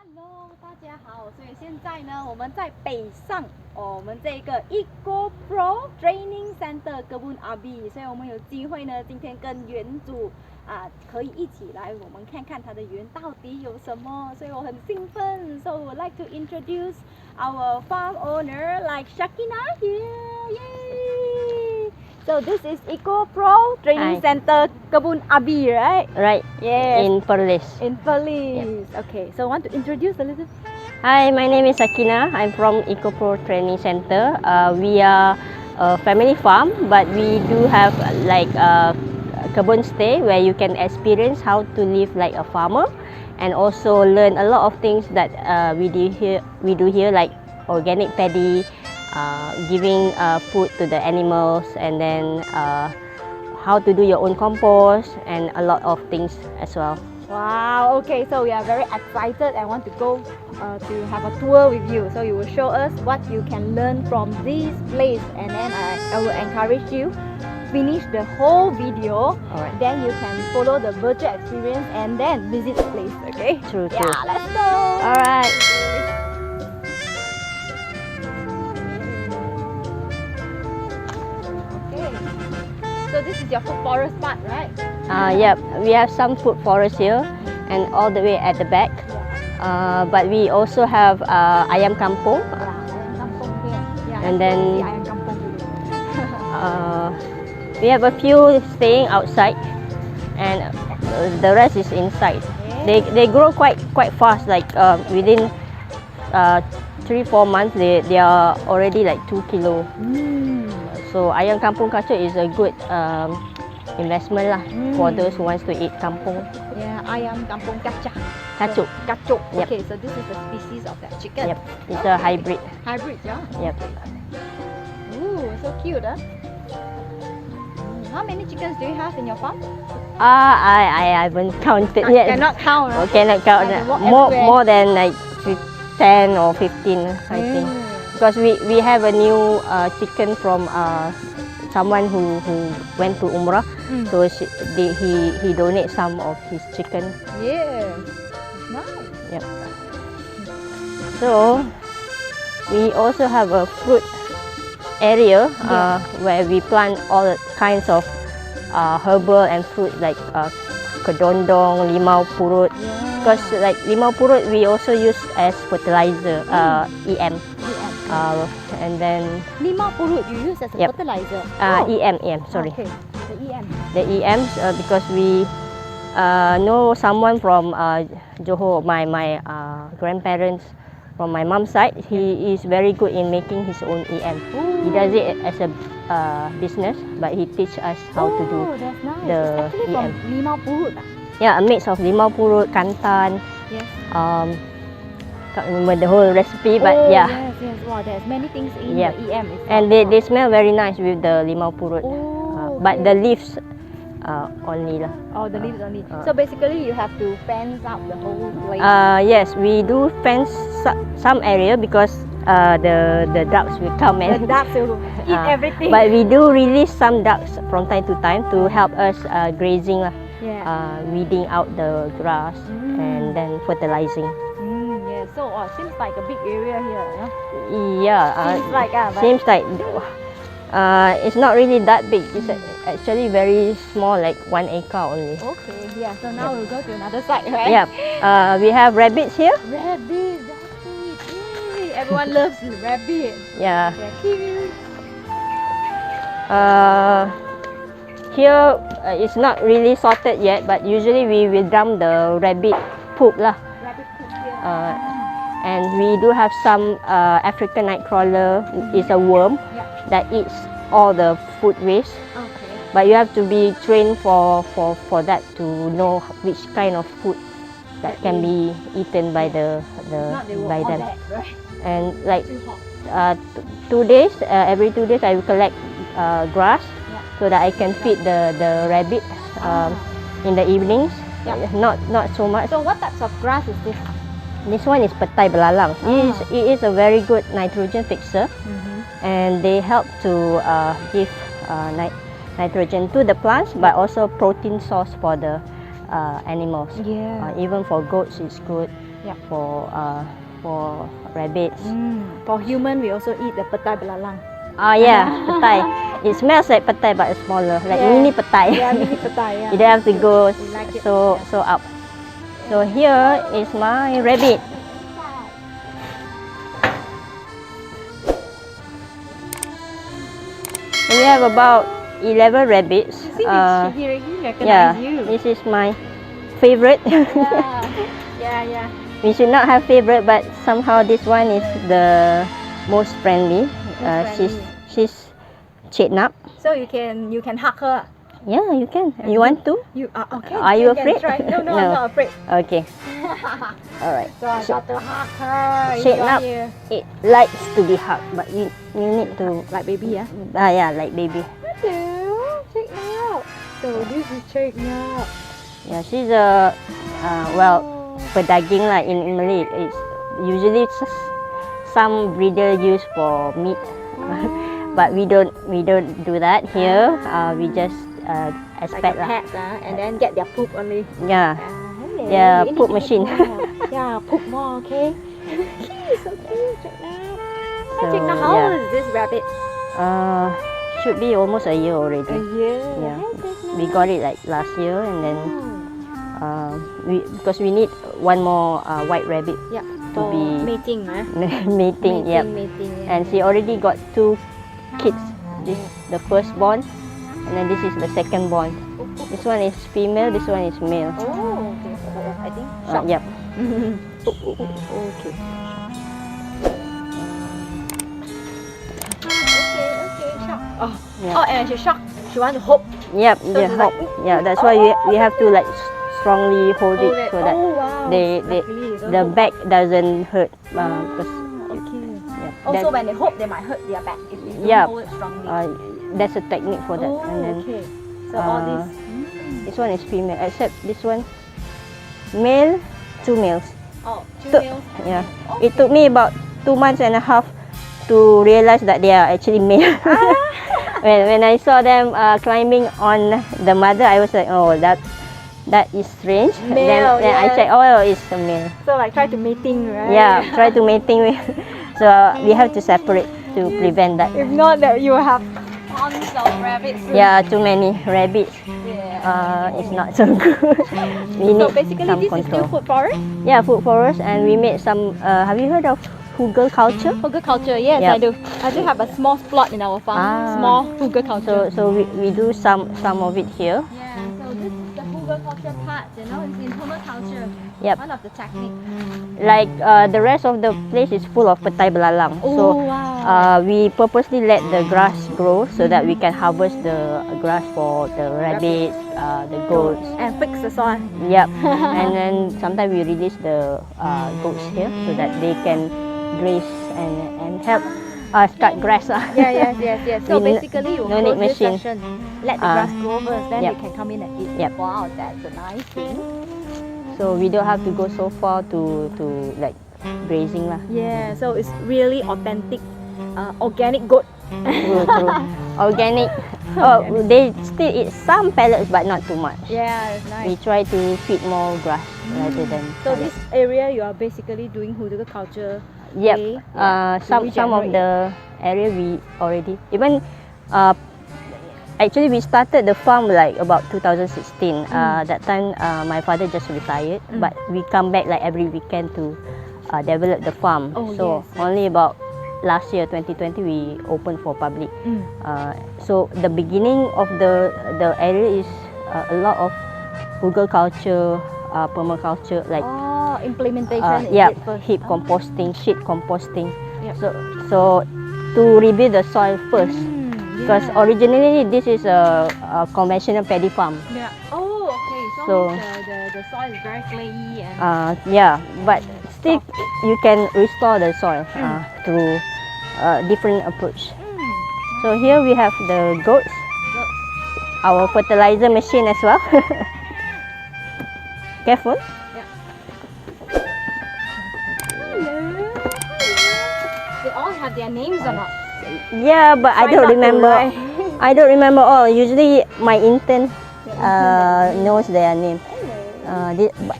Hello， 大家好。所以现在呢，我们在北上我们这个 Ecopro Training Centre Kebun Abi， 所以我们有机会呢，今天跟园主可以一起来，我们看看他的园到底有什么，所以我很兴奋。So I would like to introduce our farm owner, like Sakiinah here. Yay! So this is Ecopro Training Centre Kebun Abi, right? Right. Yes. In Perlis. In Perlis. Okay. So I want to introduce a little. Hi, my name is Sakiinah. I'm from Ecopro Training Centre. We are a family farm, but we do have like a kebun stay where you can experience how to live like a farmer, and also learn a lot of things that we do here, like organic paddy, giving food to the animals, and then how to do your own compost, and a lot of things as well. Wow, okay, so we are very excited and want to go to have a tour with you. So you will show us what you can learn from this place, and then I will encourage you finish the whole video. Alright. Then you can follow the virtual experience and then visit the place, okay? True. Yeah, let's go! Alright. Okay. So this is your food forest part, right? Yep, we have some food forest here and all the way at the back. But we also have ayam kampung. Yeah, ayam kampung here. Yeah, And let's go then- see ayam kampung dulu. We have a few staying outside, and the rest is inside. They grow quite fast. Like within 3-4 months, they are already like 2 kilo. So ayam kampung kacuk is a good investment lah for those who wants to eat kampung Yeah, ayam kampung kacang. kacuk. Kacuk. Yep. Okay, so this is the species of that chicken. Yep, it's a hybrid. Hybrid, yeah. Yep. Ooh, so cute, huh? How many chickens do you have in your farm? I haven't counted yet. Cannot count. Oh, cannot count. Have to walk everywhere. More than like 10 or 15, I think. Because we have a new chicken from someone who went to Umrah. So he donates some of his chicken. Yeah, nice. Yep. So we also have a fruit area where we plant all kinds of herbal and fruit like kedondong, limau purut. Because like limau purut we also use as fertilizer, EM. And then Limau purut you use as a Yep. fertilizer. EM, sorry. Okay, the EM. The EMs because we know someone from Johor, my grandparents from my mom's side. He is very good in making his own EM. He does it as a business, but he teach us how to do. Oh, that's nice. the It's actually from EM. limau purut. Yeah, a mix of limau purut, kantan. Yes. Can't remember the whole recipe, but Oh, yeah. Yes. Wow, there's many things in Yep. the EM. It's And not- they smell very nice with the limau purut. Oh, But the leaves only lah. Oh, the leaves only. So basically, you have to fence out the whole place. Yes, we do fence some area because the ducks will come The and ducks will eat everything. But we do release some ducks from time to time to help us grazing lah, Yeah. weeding out the grass and then fertilizing. Yeah. So, seems like a big area here. Yeah. Yeah, Seems like but seems like it's not really that big. It's actually very small, like 1 acre only. Okay. Yeah. So now we'll go to another side, right? Yeah, we have rabbits here. Rabbit. Yay. Everyone loves rabbit. Yeah. They're cute. Here it's not really sorted yet, but usually we will dump the rabbit poop lah. Rabbit poop here. And we do have some African nightcrawler. It's a worm that eats all the food waste. Okay. But you have to be trained for that to know which kind of food that can be eaten by Not they will by all them. dead, right? And like Too hot. 2 days, every 2 days I will collect grass so that I can feed the rabbit in the evenings. Yeah. Not so much. So what types of grass is this? This one is petai belalang. It is a very good nitrogen fixer, and they help to give nitrogen to the plants, but also protein source for the animals. Yeah. Even for goats, it's good. Yeah. For rabbits. For human, we also eat the petai belalang. Yeah, petai. It smells like petai but it's smaller, like mini petai. Yeah, mini petai. Yeah. You don't have to go like it. so up. So here is my rabbit. We have about 11 rabbits. See, he recognize Yeah, you. this is my favorite. Yeah. We should not have favorite, but somehow this one is the most friendly. She's Sakiinah. So you can hug her. Yeah, you can. You want to? You okay? Are you can afraid? Try. No, No. I'm not afraid. Okay. All right. So I got to hug her. Sakiinah, Here. it likes to be hugged, but you need to. Like baby, yeah. Yeah, like baby. Hello, Sakiinah. So this is Sakiinah. Yeah, she's a pedaging lah in Malay. It's usually some breeder use for meat, but we don't do that here. We just expect like a pet, and then get their poop only. Yeah, Hello. yeah, You need poop to eat machine. more. Yeah, poop more, okay? So cute, Sakiinah. So, Sakiinah, how yeah. old is this rabbit? Should be almost a year already. A year. Yeah, That's we nice. got it like last year, and then because we need one more white rabbit Yeah, to for be mating, right? mating. Yep. Mating. Yeah. And she already got 2 kids. This the first born, and then this is the second born. This one is female, this one is male. Oh, okay. I think shock. Yep. Okay. Okay, shock. Oh, Yeah. oh, and she's shocked. She wants to hope. Yep. So Yeah. it's like, Yeah. That's why we have to like strongly hold it so that oh wow. they Luckily, don't the hope. back doesn't hurt. Because Okay. yeah, Also, that- when they hope, they might hurt their back if you don't Yeah. hold it strongly. that's a technique for that. Oh, And then okay. So all this. this one is female, except this one male, 2 males. Oh, two So- males. Yeah. Okay. It took me about 2 months and a half to realize that they are actually male. when I saw them climbing on the mother, I was like, oh, that is strange. Male, then I yes. checked, oh, it's a male. So like try to mating, right? Yeah, try to mating with. So we have to separate to prevent that. If not, that you will have tons of rabbits. Yeah, too many rabbits. Yeah. It's not so good. We So need basically, some this is still control. food forest. Yeah, food forest, and we made some. Have you heard of Hugel culture? Hugger culture, yes, Yeah. I do. I do have a small plot in our farm. Ah. Small Hugger culture. So we do some of it here. Yeah, so this is the Hugger culture part, it's in permaculture. Yep. One of the techniques. Like the rest of the place is full of petai belalang. So wow. we purposely let the grass grow so that we can harvest the grass for the rabbits, the goats. And fix the soil. Yep. And then sometimes we release the goats here so that they can graze and help us cut grass. Yes. So We basically, you no need close this machine. section, let the grass grow first, then Yep. they can come in and eat. Yep. Wow, that's a nice thing. So we don't have to go so far to like grazing lah. Yeah, so it's really authentic, organic goat. True. Organic. Oh, they still eat some pellets but not too much. Yeah, it's We nice. try to feed more grass rather than. So this area, you are basically doing Hugger culture. Yep. way, to Some of regenerate. the area we already even. Actually, we started the farm like about 2016. That time, my father just retired, but we come back like every weekend to develop the farm. Oh, So yes. only about last year, 2020, we opened for public. So the beginning of the area is a lot of Hugel culture, permaculture, like Implementation. is yeah, it first? heap composting, sheet composting. Yep. So to rebuild the soil first. Because originally this is a conventional paddy farm. Yeah. Oh, okay. So- the soil is very clayey and. Yeah, but still you can restore the soil through different approach. So here we have the goats, our fertilizer machine as well. Careful. Hello. They all have their names or not? Yeah, but I Try don't not to remember. lie. I don't remember all. Usually my intern knows their name.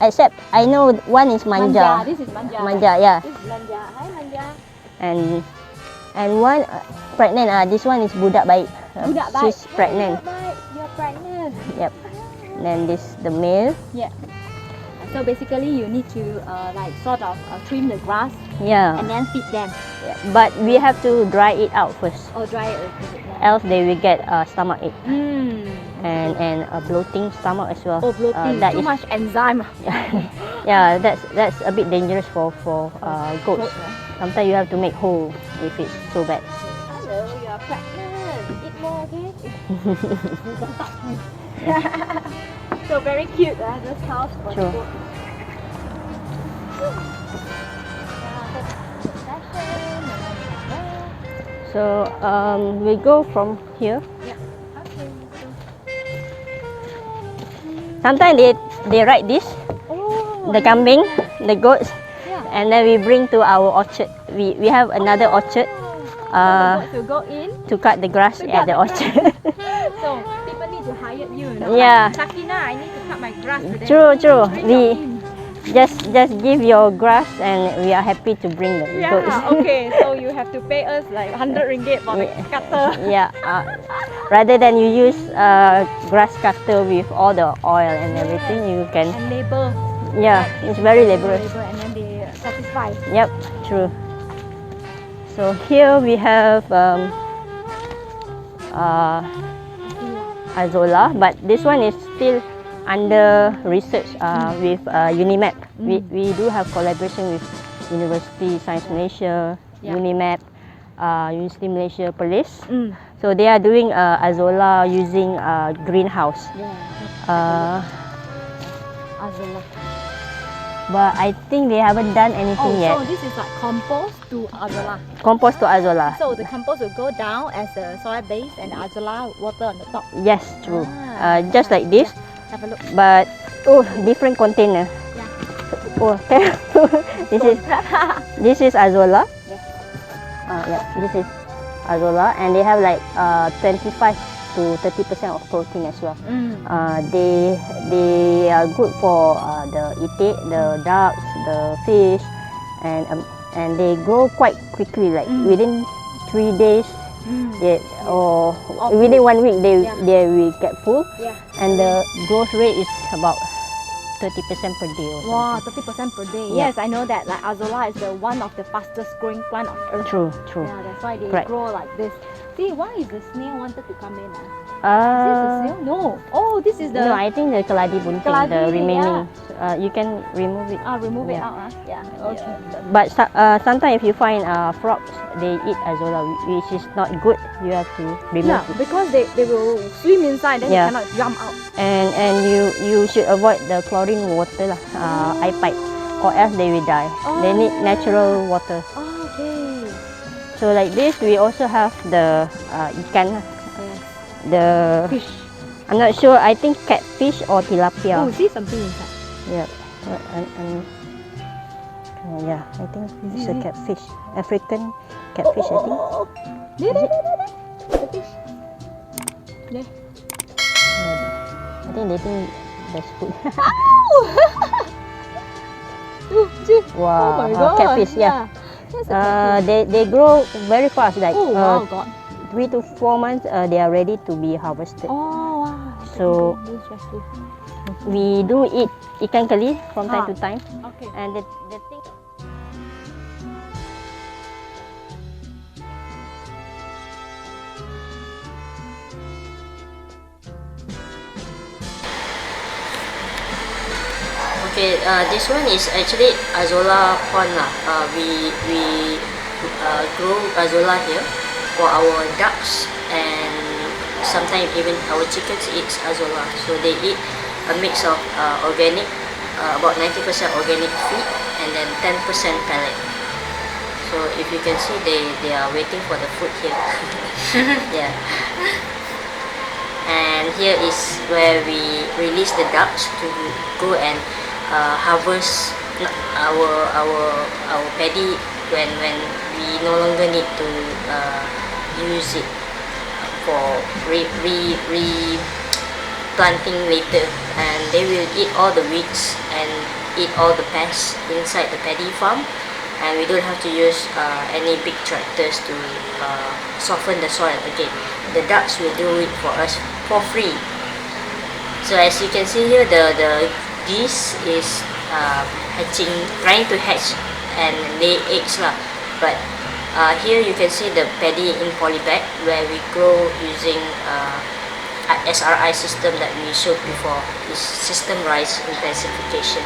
Except I know one is manja. This is manja. Manja, yeah. This is manja. Hi manja. And one pregnant. This one is budak baik. Budak baik. She's pregnant. Budak baik. You're pregnant. Yep. Then this the male. Yeah. So basically, you need to like sort of trim the grass Yeah. and then feed them. But we have to dry it out first. Or dry it. Else they will get stomach ache and a bloating stomach as well. Oh, bloating. That Too is- much enzyme. Yeah, that's a bit dangerous for goats. Goats, Sometimes you have to make whole if it's so bad. Hello, you are pregnant. Eat more, okay? So very cute, this house for Sure. the goat. So we go from here. Yeah. Okay. Sometimes they ride this, Oh, the kambing, the goats, yeah. and then we bring to our orchard. We have another orchard To go in. to cut the grass To cut at the the orchard. So people need to hire you. Yeah. Like, Sakiinah, I need to cut my grass today. True. Bring We your in. just give your grass and we are happy to bring the goats. Yeah, okay. So you have to pay us like 100 ringgit for the cutter. Yeah, rather than you use grass cutter with all the oil and everything, you can. And labor. Yeah, it's very laborious. Labor and then they satisfy. Yep, true. So here we have Azolla, but this one is still under research with Unimap. We do have collaboration with University Science Malaysia, Yeah. Unimap, University Malaysia Police. So they are doing Azolla using greenhouse. Yeah. Azolla. But I think they haven't done anything yet. So this is like compost to Azolla. Compost to Azolla. So the compost will go down as a soil base and Azolla water on the top. Yes, true. Ah. Just like this, Have a look. but different container. Yeah. Oh, this is Azolla. Yeah, this is Azolla, and they have like 25 to 30% of protein as well. They are good for the itik, the ducks, the fish, and they grow quite quickly. Like within 3 days, or within 1 week, they will get full, Yeah. and the growth rate is about 30% per day. Or Wow, 30% per day. Yeah. Yes, I know that. Like Azolla is the one of the fastest growing plant on earth. True. Yeah, that's why they Correct. grow like this. See, why is the snail wanted to come in? Is this a snail? No. Oh, this is the. No, I think the keladi bunting, the Keladi, remaining. You can remove it. remove it Yeah. out. Yeah. Okay. But sometimes if you find frogs, they eat Azolla, which is not good. You have to remove Yeah, it. because they will swim inside, then Yeah. they cannot jump out. And you should avoid the chlorine water lah, eye pipe, or else they will die. They need natural water. Oh, okay. So like this, we also have the ikan, lah, the Fish. I'm not sure. I think catfish or tilapia. Oh, see something inside. Yeah. Yeah, I think it's a catfish. African catfish, I think. There. The fish. There. I think they think that's food. Oh Wow, my god. catfish, yeah. That's a catfish. They grow very fast, like Oh wow, God. 3 to 4 months. They are ready to be harvested. Oh wow. So- This is stressful. We do eat ikan keli from time to time, Okay. and the thing. Okay, this one is actually Azolla pond lah. We grow Azolla here for our ducks, and sometimes even our chickens eats Azolla. So they eat a mix of organic, about 90% organic feed, and then 10% pellet. So if you can see, they are waiting for the food here. Yeah. And here is where we release the ducks to go and harvest our paddy when we no longer need to planting later, and they will eat all the weeds and eat all the pests inside the paddy farm, and we don't have to use any big tractors to soften the soil again. The ducks will do it for us for free. So as you can see here, the geese is hatching, trying to hatch and lay eggs lah. But here you can see the paddy in polybag, where we grow using SRI system that we showed before, is system rice intensification.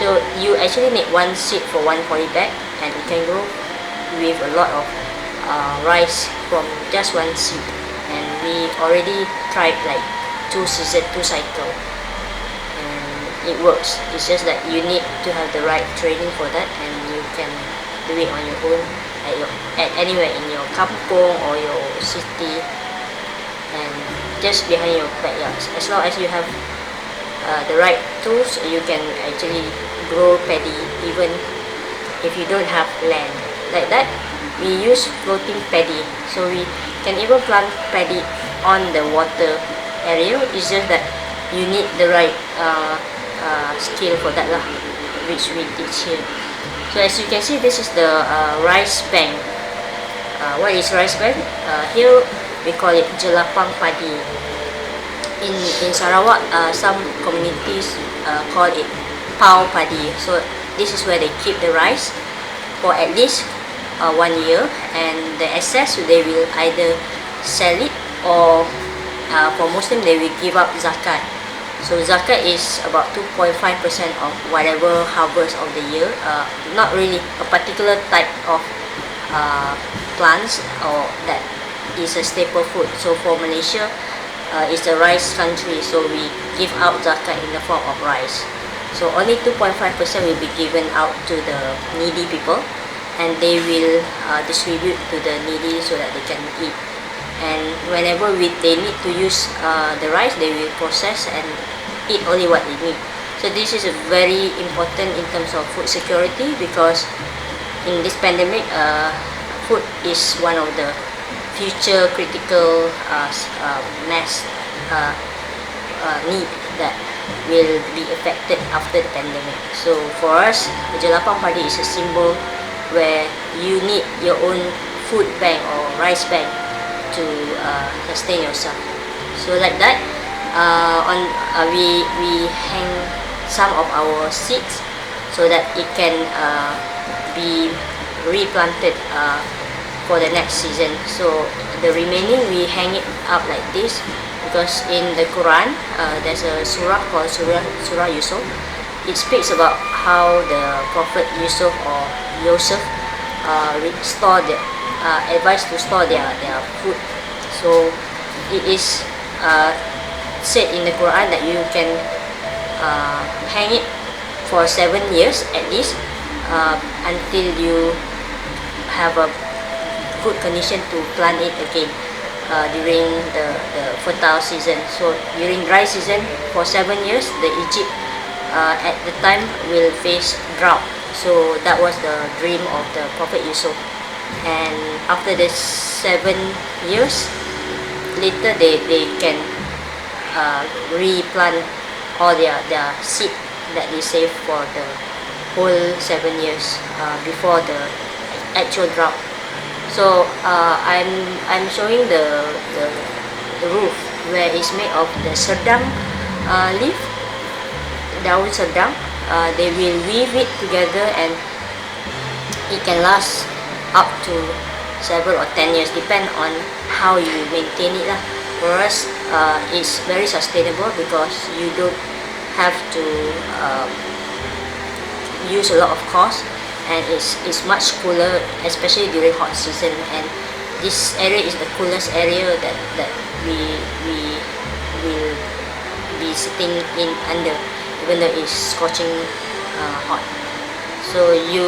So you actually need one seed for one polybag, and you can grow with a lot of rice from just one seed. And we already tried like 2 cycles, and it works. It's just that you need to have the right training for that, and you can do it on your own at anywhere in your kampung or your city, and just behind your backyard. As long as you have the right tools, you can actually grow paddy even if you don't have land. Like that, we use floating paddy, so we can even plant paddy on the water area. It's just that you need the right skill for that lah, which we teach here. So as you can see, this is the rice bank. What is rice bank? Here we call it jelapang paddy. In Sarawak, some communities call it pau paddy. So this is where they keep the rice for at least 1 year, and the excess they will either sell it, or for Muslim they will give up zakat. So zakat is about 2.5% of whatever harvest of the year. Not really a particular type of plants or that is a staple food. So for Malaysia, it's a rice country, so we give out zakat in the form of rice. So only 2.5% will be given out to the needy people, and they will distribute to the needy so that they can eat. And whenever they need to use the rice, they will process and eat only what they need. So this is very important in terms of food security, because in this pandemic, food is one of the future critical mass need that will be affected after the pandemic. So for us, the jelapang paddy is a symbol where you need your own food bank or rice bank to sustain yourself. So like that, we hang some of our seeds so that it can be replanted for the next season. So the remaining we hang it up like this, because in the Quran there's a surah called Surah Yusuf. It speaks about how the Prophet Yusuf or Yosef advised to store their food. So it is said in the Quran that you can hang it for 7 years at least, until you have a good condition to plant it again during the fertile season. So during dry season for 7 years, the Egypt at the time will face drought. So that was the dream of the Prophet Yusuf, and after the 7 years later, they can replant all their seed that they saved for the whole 7 years before the actual drought. So I'm showing the roof, where it's made of the serdang leaf, daun serdang. They will weave it together, and it can last up to 7 or 10 years, depend on how you maintain it lah. For us, it's very sustainable because you don't have to use a lot of cost, and it's much cooler, especially during hot season. And this area is the coolest area that we will be sitting in under, even though it's scorching hot. So you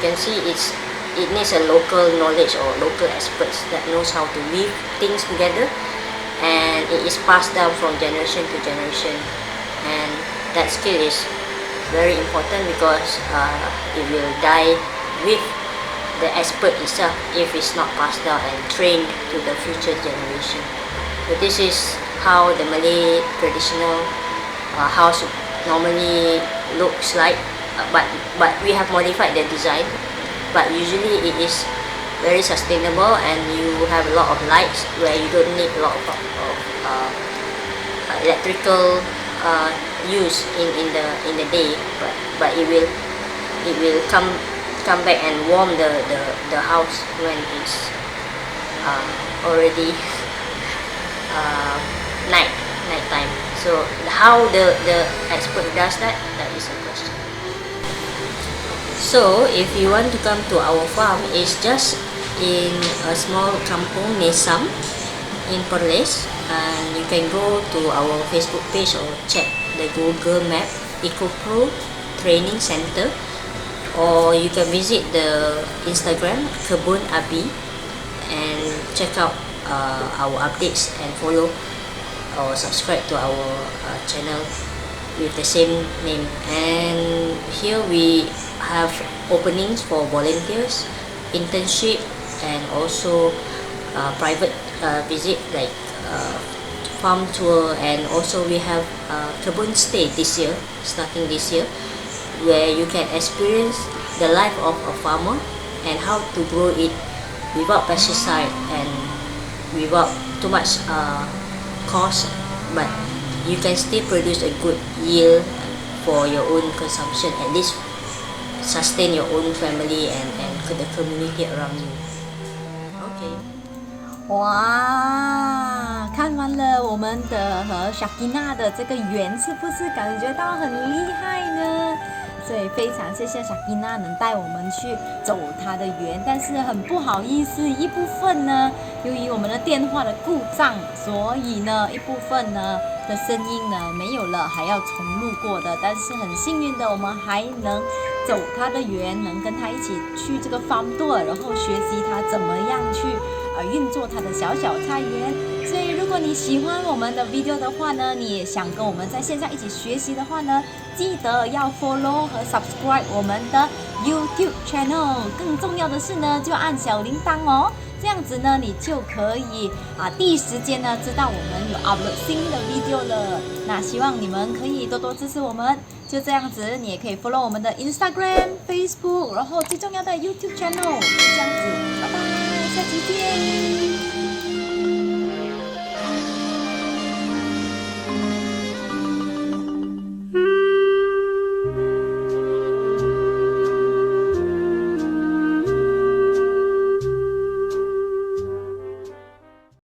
can see it needs a local knowledge or local experts that knows how to weave things together, and it is passed down from generation to generation. And that skill is very important, because it will die with the expert itself if it's not passed down and trained to the future generation. So this is how the Malay traditional house normally looks like, but we have modified the design. But usually it is very sustainable, and you have a lot of lights where you don't need a lot of electrical use in the day, but it will come back and warm the house when it's already night time. So how the expert does that is a question. So if you want to come to our farm, it's just in a small kampung Nesam in Perlis, and you can go to our Facebook page or check the Google map, Ecopro Training Centre, or you can visit the Instagram Kebun Abi and check out our updates and follow or subscribe to our channel with the same name. And here we have openings for volunteers, internship, and also private visit like farm tour, and also we have Kebun stay this year, starting this year, where you can experience the life of a farmer and how to grow it without pesticide and without too much cost, but you can still produce a good yield for your own consumption, at least sustain your own family and the community around you. Okay. 哇，看完了我们的和 Sakiinah 的这个园，是不是感觉到很厉害呢？所以非常谢谢 Sakiinah 能带我们去走她的园，但是很不好意思，一部分呢，由于我们的电话的故障，所以呢，一部分呢的声音呢没有了，还要重录过的。但是很幸运的，我们还能走她的园，能跟她一起去这个 farm tour， 然后学习她怎么样去运作她的小小菜园。所以如果你喜欢我们的 video 的话呢，你也想跟我们在线上一起学习的话呢，记得要 follow 和 subscribe 我们的 YouTube channel。更重要的是呢，就按小铃铛哦，这样子呢，你就可以第一时间呢知道我们有 upload 新的 video 了。那希望你们可以多多支持我们。就这样子，你也可以 follow 我们的 Instagram、Facebook， 然后最重要的 YouTube channel。就这样子，拜拜，下期见。